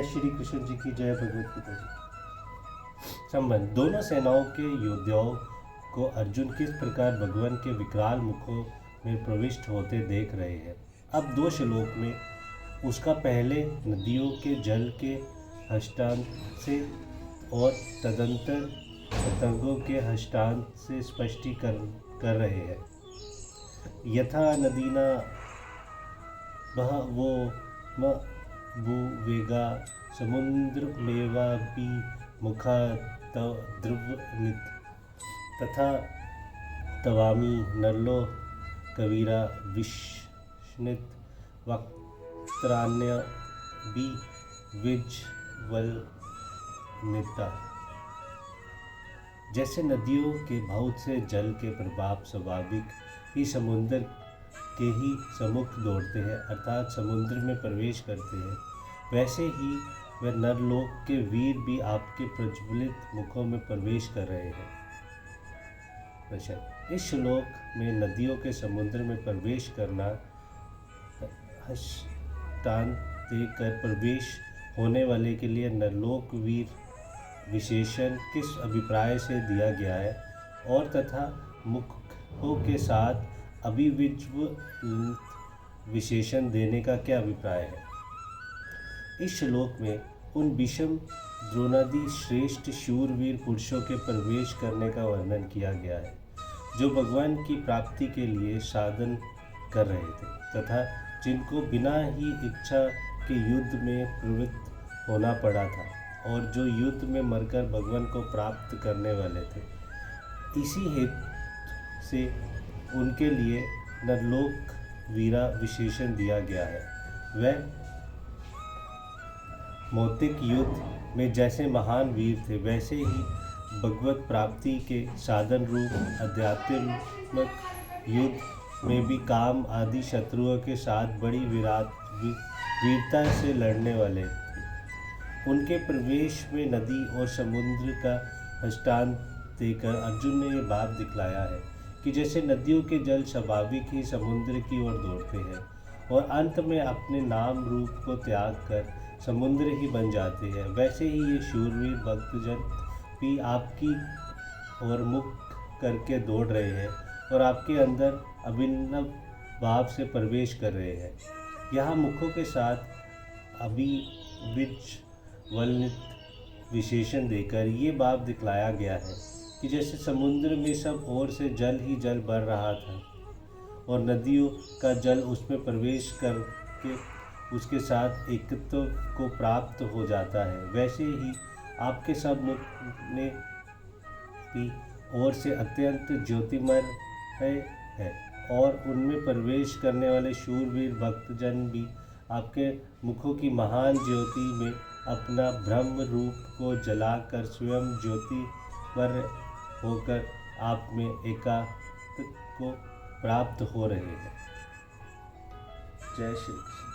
जय श्री कृष्ण जी की जय। भगवत गीता जी। संबंध दोनों सेनाओं के योद्धाओं को अर्जुन किस प्रकार भगवान के विकराल मुखों में प्रविष्ट होते देख रहे हैं। अब 2 श्लोक में उसका पहले नदियों के जल के हस्तांत से और तदंतर पतंगों के हस्तांत से स्पष्टीकरण कर रहे हैं। यथा नदीना बहवो भूवेगा समुद्रमेवापि मुखा ध्रुवनित तथा तवामी नलो कवीरा विष्णित वक्त्राण्य भी विज्वलनिता। जैसे नदियों के बहुत से जल के प्रभाव स्वाभाविक ही समुद्र के ही सम्मुख दौड़ते हैं अर्थात समुद्र में प्रवेश करते हैं, वैसे ही वह नरलोक के वीर भी आपके प्रज्वलित मुखों में प्रवेश कर रहे हैं। प्रश्न। इस श्लोक में नदियों के समुद्र में प्रवेश करना हस्तांत देकर प्रवेश होने वाले के लिए नरलोक वीर विशेषण किस अभिप्राय से दिया गया है और तथा मुखों के साथ अभिविज्वलित विशेषण देने का क्या अभिप्राय है। इस श्लोक में उन विषम द्रोणादि श्रेष्ठ शूरवीर पुरुषों के प्रवेश करने का वर्णन किया गया है जो भगवान की प्राप्ति के लिए साधन कर रहे थे तथा जिनको बिना ही इच्छा के युद्ध में प्रवृत्त होना पड़ा था और जो युद्ध में मरकर भगवान को प्राप्त करने वाले थे। इसी हेतु से उनके लिए नरलोक वीरा विशेषण दिया गया है। वह मौतिक युद्ध में जैसे महान वीर थे वैसे ही भगवत प्राप्ति के साधन रूप आध्यात्मिक युद्ध में भी काम आदि शत्रुओं के साथ बड़ी वीरता से लड़ने वाले थे। उनके प्रवेश में नदी और समुद्र का हस्तांत देकर अर्जुन ने यह बात दिखलाया है कि जैसे नदियों के जल स्वाभाविक ही समुद्र की ओर दौड़ते हैं और अंत में अपने नाम रूप को त्याग कर समुद्र ही बन जाते हैं, वैसे ही ये शूरवीर भक्तजन भी आपकी ओर मुख करके दौड़ रहे हैं और आपके अंदर अभिनव भाव से प्रवेश कर रहे हैं। यहाँ मुखों के साथ अभिविज्वलित विशेषण देकर ये भाव दिखलाया गया है कि जैसे समुद्र में सब ओर से जल ही जल भर रहा था और नदियों का जल उसमें प्रवेश करके उसके साथ एकत्व को प्राप्त हो जाता है, वैसे ही आपके सब मुख में भी ओर से अत्यंत ज्योतिमय है और उनमें प्रवेश करने वाले शूरवीर भक्तजन भी आपके मुखों की महान ज्योति में अपना ब्रह्म रूप को जलाकर स्वयं ज्योतिमय होकर आप में एकात्म को प्राप्त हो रहे हैं। जय श्री कृष्ण।